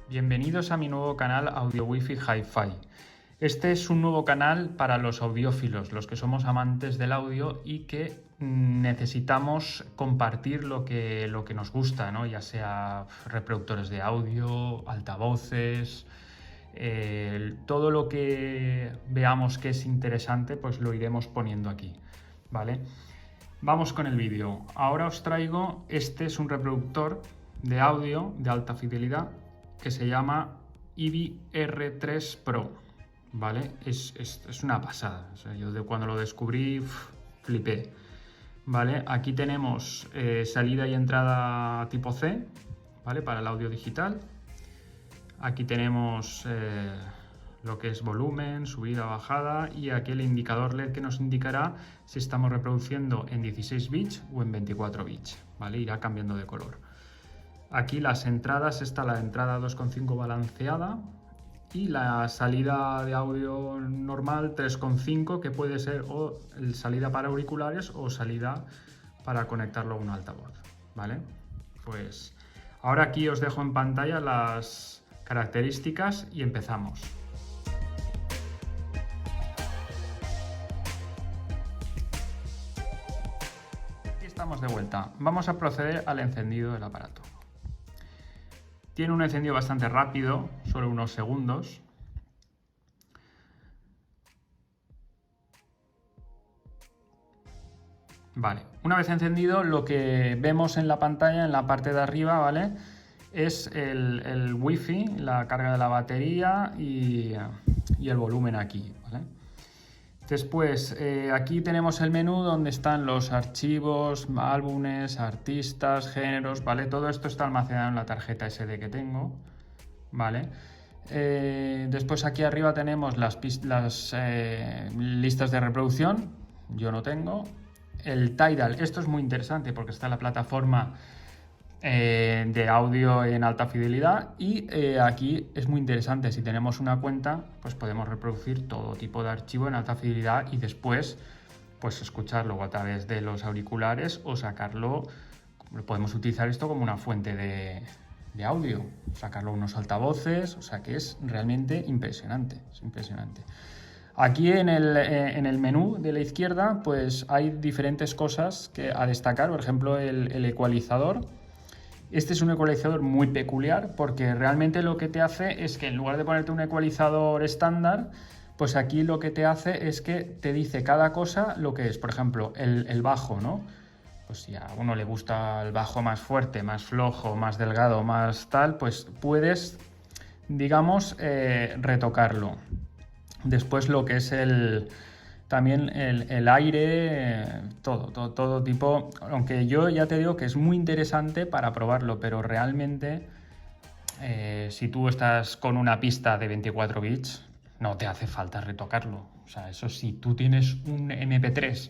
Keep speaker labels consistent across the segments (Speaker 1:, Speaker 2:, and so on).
Speaker 1: Bienvenidos a mi nuevo canal Audio Wi-Fi Hi-Fi. Este es un nuevo canal para los audiófilos, los que somos amantes del audio y que necesitamos compartir lo que nos gusta, ¿no? Ya sea reproductores de audio, altavoces, todo lo que veamos que es interesante, pues lo iremos poniendo aquí, ¿vale? Vamos con el vídeo. Ahora os traigo, este es un reproductor de audio de alta fidelidad que se llama IBI R3 Pro, ¿vale? Es una pasada. O sea, yo cuando lo descubrí flipé, ¿vale? Aquí tenemos salida y entrada tipo C, ¿vale? Para el audio digital. Aquí tenemos lo que es volumen, subida, bajada, y aquí el indicador LED que nos indicará si estamos reproduciendo en 16 bits o en 24 bits, ¿vale? Irá cambiando de color. Aquí las entradas, está la entrada 2,5 balanceada y la salida de audio normal 3,5, que puede ser o salida para auriculares o salida para conectarlo a un altavoz, ¿vale? Pues ahora aquí os dejo en pantalla las características y empezamos. Aquí estamos de vuelta. Vamos a proceder al encendido del aparato. Tiene un encendido bastante rápido, solo unos segundos. Vale, una vez encendido, lo que vemos en la pantalla, en la parte de arriba, ¿vale? Es el Wi-Fi, la carga de la batería y el volumen aquí, ¿vale? Después, aquí tenemos el menú donde están los archivos, álbumes, artistas, géneros, ¿vale? Todo esto está almacenado en la tarjeta SD que tengo, ¿vale? Después aquí arriba tenemos las listas de reproducción, yo no tengo. El Tidal, esto es muy interesante porque está en la plataforma de audio en alta fidelidad y aquí es muy interesante, si tenemos una cuenta pues podemos reproducir todo tipo de archivo en alta fidelidad y después pues escucharlo a través de los auriculares o sacarlo, podemos utilizar esto como una fuente de audio, sacarlo a unos altavoces, o sea que es realmente impresionante, es impresionante. Aquí en el menú de la izquierda pues hay diferentes cosas a destacar, por ejemplo el ecualizador. Este es un ecualizador muy peculiar porque realmente lo que te hace es que en lugar de ponerte un ecualizador estándar, pues aquí lo que te hace es que te dice cada cosa lo que es. Por ejemplo, el bajo, ¿no? Pues si a uno le gusta el bajo más fuerte, más flojo, más delgado, más tal, pues puedes, digamos, retocarlo. Después lo que es también el aire, todo tipo, aunque yo ya te digo que es muy interesante para probarlo, pero realmente si tú estás con una pista de 24 bits, no te hace falta retocarlo. O sea, eso si tú tienes un MP3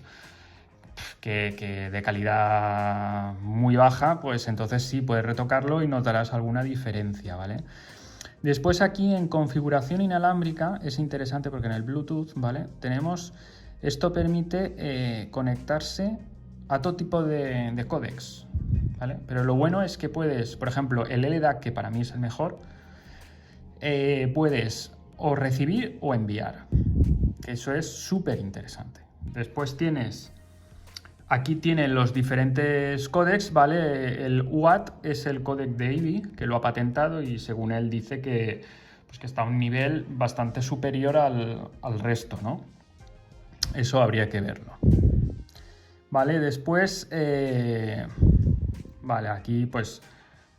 Speaker 1: que de calidad muy baja, pues entonces sí puedes retocarlo y notarás alguna diferencia, ¿vale? Después aquí en configuración inalámbrica es interesante porque en el Bluetooth, ¿vale? Esto permite conectarse a todo tipo de códecs, ¿vale? Pero lo bueno es que puedes, por ejemplo, el LDAC, que para mí es el mejor, puedes o recibir o enviar, que eso es súper interesante. Después aquí tienen los diferentes códecs, ¿vale? El UAT es el códec de IBI, que lo ha patentado y según él dice que está a un nivel bastante superior al resto, ¿no? Eso habría que verlo. Vale, después, vale, aquí pues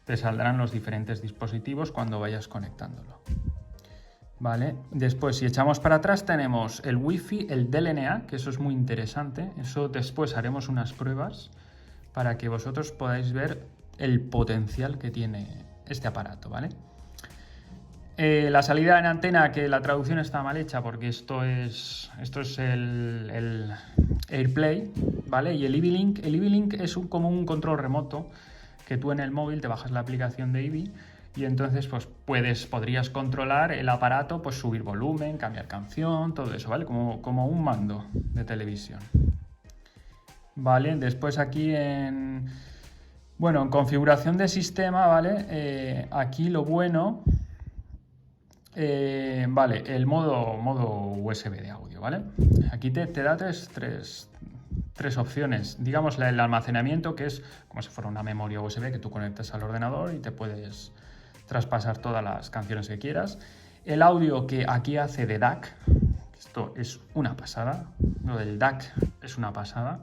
Speaker 1: te saldrán los diferentes dispositivos cuando vayas conectándolo. Vale, después si echamos para atrás tenemos el Wi-Fi, el DLNA, que eso es muy interesante. Eso después haremos unas pruebas para que vosotros podáis ver el potencial que tiene este aparato, ¿vale? La salida en antena, que la traducción está mal hecha porque esto es el AirPlay, ¿vale? Y el IBI Link es como un control remoto que tú en el móvil te bajas la aplicación de IBI y entonces pues podrías controlar el aparato, pues subir volumen, cambiar canción, todo eso, ¿vale? Como un mando de televisión. Vale, después aquí en configuración de sistema, ¿vale? Aquí lo bueno Vale, el modo USB de audio, ¿vale? Aquí te da tres opciones. Digamos, el almacenamiento, que es como si fuera una memoria USB que tú conectas al ordenador y te puedes traspasar todas las canciones que quieras. El audio, que aquí hace de DAC. Esto es una pasada. Lo del DAC es una pasada.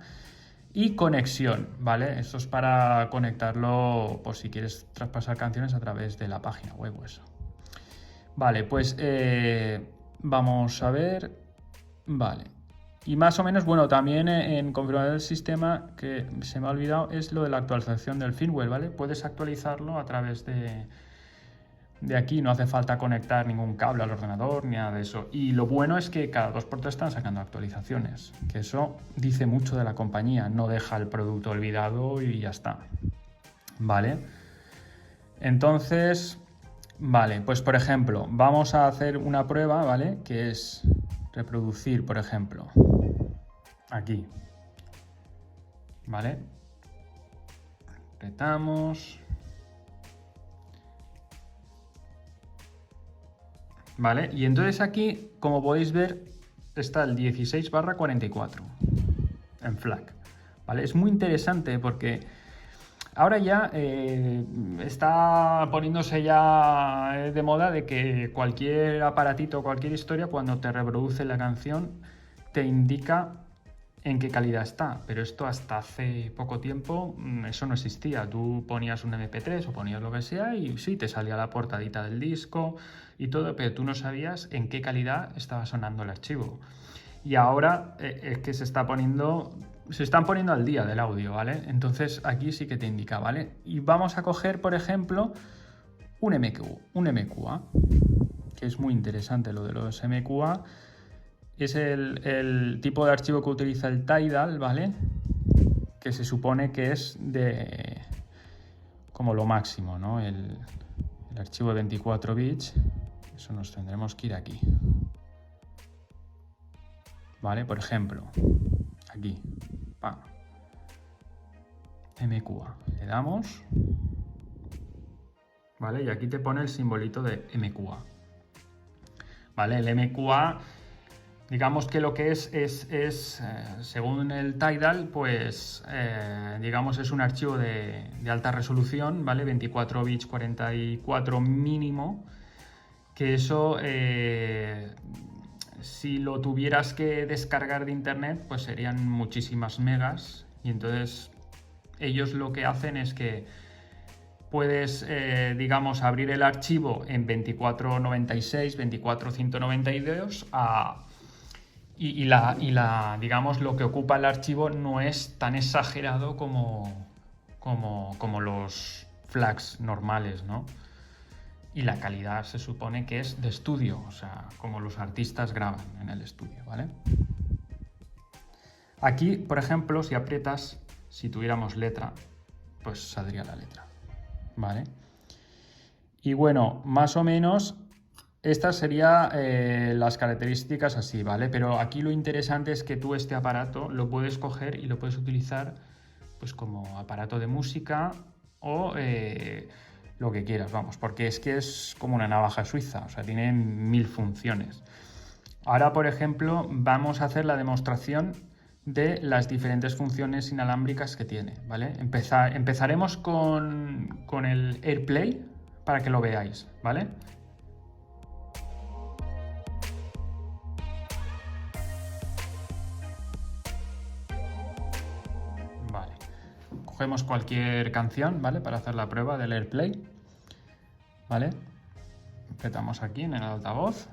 Speaker 1: Y conexión, ¿vale? Esto es para conectarlo por si quieres traspasar canciones a través de la página web o eso. Vale, pues vamos a ver. Vale. Y más o menos, bueno, también en configurar el sistema, que se me ha olvidado, es lo de la actualización del firmware, ¿vale? Puedes actualizarlo a través de aquí, no hace falta conectar ningún cable al ordenador ni nada de eso. Y lo bueno es que cada 2x3 están sacando actualizaciones, que eso dice mucho de la compañía, no deja el producto olvidado y ya está. Vale. Entonces, vale, pues por ejemplo, vamos a hacer una prueba, ¿vale? Que es reproducir, por ejemplo, aquí, ¿vale? Apretamos. ¿Vale? Y entonces aquí, como podéis ver, está el 16/44 en FLAC, ¿vale? Es muy interesante porque ahora ya está poniéndose ya de moda de que cualquier aparatito, cualquier historia, cuando te reproduce la canción, te indica en qué calidad está. Pero esto hasta hace poco tiempo, eso no existía. Tú ponías un MP3 o ponías lo que sea y sí, te salía la portadita del disco y todo, pero tú no sabías en qué calidad estaba sonando el archivo. Y ahora es que se están poniendo al día del audio, ¿vale? Entonces aquí sí que te indica, ¿vale? Y vamos a coger, por ejemplo, un MQA, que es muy interesante lo de los MQA. Es el tipo de archivo que utiliza el Tidal, ¿vale? Que se supone que es de como lo máximo, ¿no? El archivo de 24 bits, eso nos tendremos que ir aquí. ¿Vale? Por ejemplo, aquí, ¡pam! MQA, le damos, ¿vale? Y aquí te pone el simbolito de MQA, ¿vale? El MQA, digamos que lo que es según el Tidal, pues, digamos, es un archivo de alta resolución, ¿vale? 24 bits, 44 mínimo, que eso... si lo tuvieras que descargar de internet, pues serían muchísimas megas. Y entonces ellos lo que hacen es que puedes, digamos, abrir el archivo en 2496, 24192 digamos, lo que ocupa el archivo no es tan exagerado como los FLACs normales, ¿no? Y la calidad se supone que es de estudio, o sea, como los artistas graban en el estudio, ¿vale? Aquí, por ejemplo, si aprietas, si tuviéramos letra, pues saldría la letra, ¿vale? Y bueno, más o menos estas serían las características así, ¿vale? Pero aquí lo interesante es que tú este aparato lo puedes coger y lo puedes utilizar pues como aparato de música o... lo que quieras, vamos, porque es que es como una navaja suiza, o sea, tiene 1000 funciones. Ahora, por ejemplo, vamos a hacer la demostración de las diferentes funciones inalámbricas que tiene, ¿vale? Empezaremos con el AirPlay para que lo veáis, ¿vale? Vale. Cogemos cualquier canción, ¿vale? Para hacer la prueba del AirPlay, ¿vale? Apretamos aquí en el altavoz,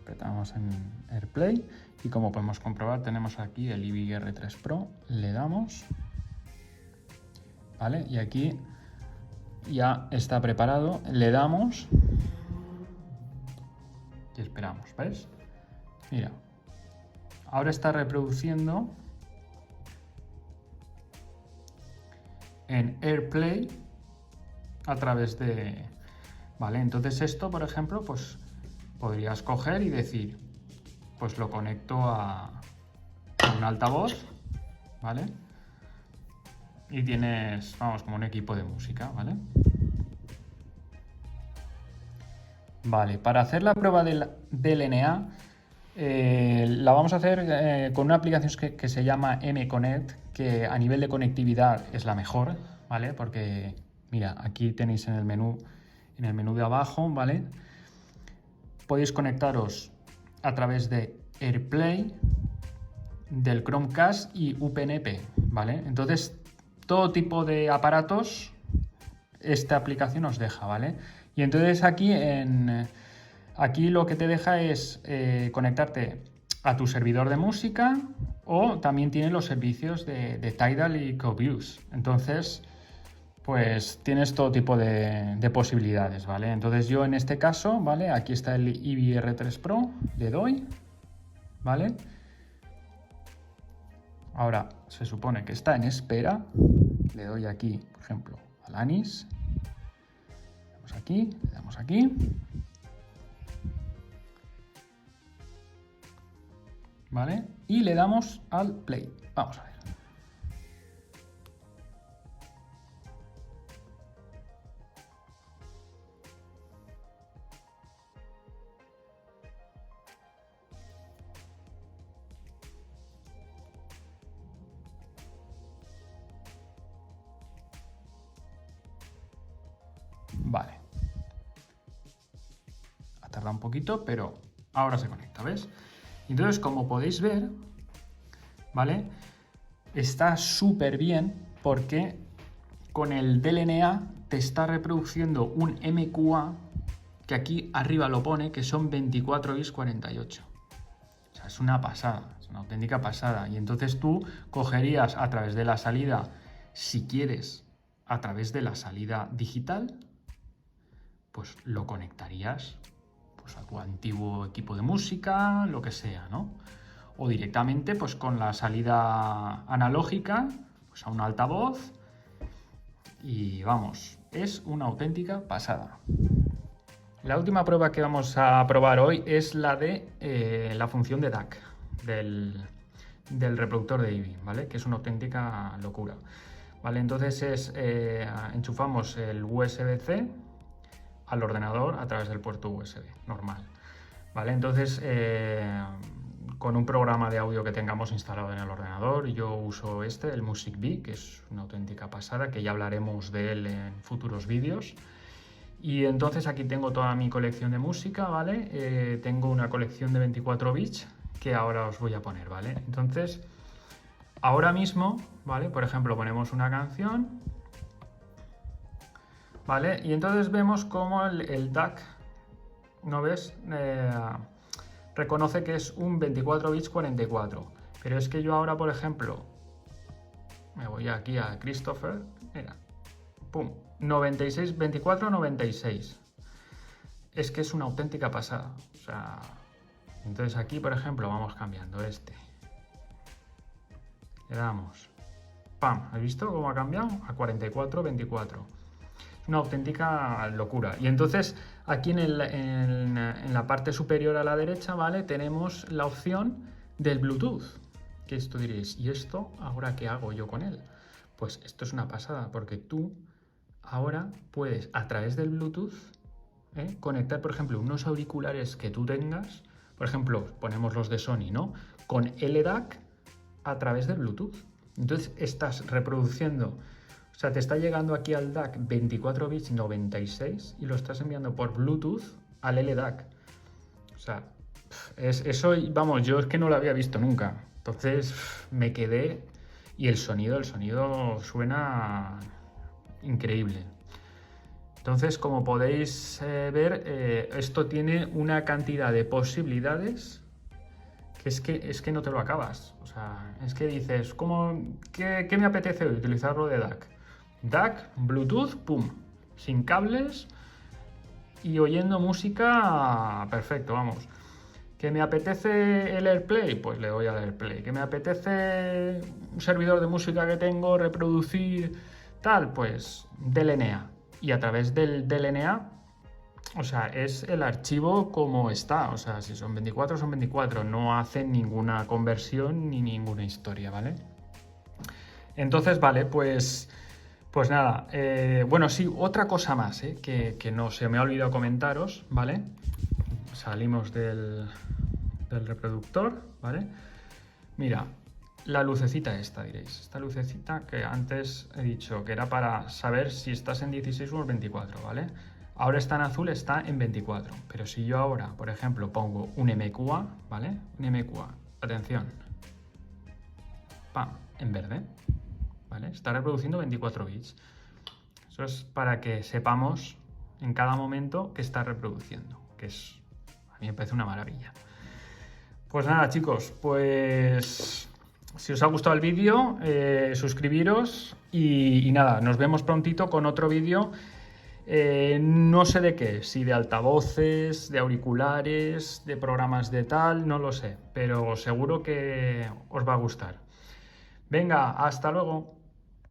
Speaker 1: apretamos en AirPlay y como podemos comprobar tenemos aquí el iVig R3 Pro, le damos, ¿vale? Y aquí ya está preparado, le damos y esperamos, ¿ves? Mira, ahora está reproduciendo en AirPlay a través de... Vale, entonces esto, por ejemplo, pues podrías coger y decir, pues lo conecto a un altavoz, ¿vale? Y tienes, vamos, como un equipo de música, ¿vale? Vale, para hacer la prueba del DLNA, la vamos a hacer con una aplicación que se llama mConnect, que a nivel de conectividad es la mejor, ¿vale? Porque, mira, aquí tenéis en el menú de abajo, ¿vale? Podéis conectaros a través de AirPlay, del Chromecast y UPnP, ¿vale? Entonces, todo tipo de aparatos, esta aplicación os deja, ¿vale? Y entonces aquí lo que te deja es conectarte a tu servidor de música, o también tiene los servicios de Tidal y Qobuz. Entonces, pues tienes todo tipo de posibilidades, ¿vale? Entonces yo en este caso, ¿vale? Aquí está el Ibi R3 Pro, le doy, ¿vale? Ahora se supone que está en espera, le doy aquí, por ejemplo, al Anis, le damos aquí, ¿vale? Y le damos al play. Vamos a ver. Vale. Ha tardado un poquito, pero ahora se conecta, ¿ves? Entonces, como podéis ver, ¿vale? Está súper bien porque con el DLNA te está reproduciendo un MQA que aquí arriba lo pone, que son 24 bits 48. O sea, es una pasada, es una auténtica pasada. Y entonces tú cogerías a través de la salida, si quieres, a través de la salida digital, pues lo conectarías pues, a tu antiguo equipo de música, lo que sea, ¿no? O directamente pues con la salida analógica, pues a un altavoz, y vamos, es una auténtica pasada. La última prueba que vamos a probar hoy es la de la función de DAC del reproductor de Ibi, ¿vale? Que es una auténtica locura. ¿Vale? Entonces enchufamos el USB-C al ordenador a través del puerto USB normal, ¿vale? Entonces con un programa de audio que tengamos instalado en el ordenador, yo uso el Music Bee, que es una auténtica pasada, que ya hablaremos de él en futuros vídeos. Y entonces aquí tengo toda mi colección de música, ¿vale? Tengo una colección de 24 bits que ahora os voy a poner, ¿vale? Entonces, ahora mismo, ¿vale? Por ejemplo, ponemos una canción, ¿vale? Y entonces vemos cómo el DAC, ¿no ves? Reconoce que es un 24 bits 44. Pero es que yo ahora, por ejemplo, me voy aquí a Christopher, mira, pum, 96, 24, 96. Es que es una auténtica pasada. O sea, entonces aquí, por ejemplo, vamos cambiando le damos, ¡pam! ¿Has visto cómo ha cambiado? A 44, 24. Es una auténtica locura. Y entonces aquí en la parte superior a la derecha, ¿vale? Tenemos la opción del Bluetooth. Que esto diréis, ¿y esto ahora qué hago yo con él? Pues esto es una pasada, porque tú ahora puedes a través del Bluetooth conectar, por ejemplo, unos auriculares que tú tengas, por ejemplo, ponemos los de Sony, ¿no? Con LDAC a través del Bluetooth. Entonces estás reproduciendo, o sea, te está llegando aquí al DAC 24 bits 96 y lo estás enviando por Bluetooth al LDAC. O sea, eso, vamos, yo es que no lo había visto nunca. Entonces me quedé, y el sonido suena increíble. Entonces, como podéis ver, esto tiene una cantidad de posibilidades que es que no te lo acabas. O sea, es que dices, ¿qué me apetece hoy? Utilizarlo de DAC. DAC, Bluetooth, pum, sin cables y oyendo música, perfecto, vamos. ¿Que me apetece el AirPlay? Pues le doy al AirPlay. ¿Que me apetece un servidor de música que tengo, reproducir tal? Pues DLNA. Y a través del DLNA, o sea, es el archivo como está. O sea, si son 24, son 24. No hacen ninguna conversión ni ninguna historia, ¿vale? Entonces, vale, pues Pues nada, bueno, sí, otra cosa más, que no se me ha olvidado comentaros, ¿vale? Salimos del reproductor, ¿vale? Mira, la lucecita esta, diréis. Esta lucecita que antes he dicho que era para saber si estás en 16 o en 24, ¿vale? Ahora está en azul, está en 24. Pero si yo ahora, por ejemplo, pongo un MQA, ¿vale? Un MQA, atención. Pam, en verde, ¿vale? Está reproduciendo 24 bits. Eso es para que sepamos en cada momento que está reproduciendo, que es, a mí me parece una maravilla. Pues nada, chicos, pues si os ha gustado el vídeo, suscribiros y nada, nos vemos prontito con otro vídeo. No sé de qué, si de altavoces, de auriculares, de programas de tal, no lo sé, pero seguro que os va a gustar. Venga, hasta luego.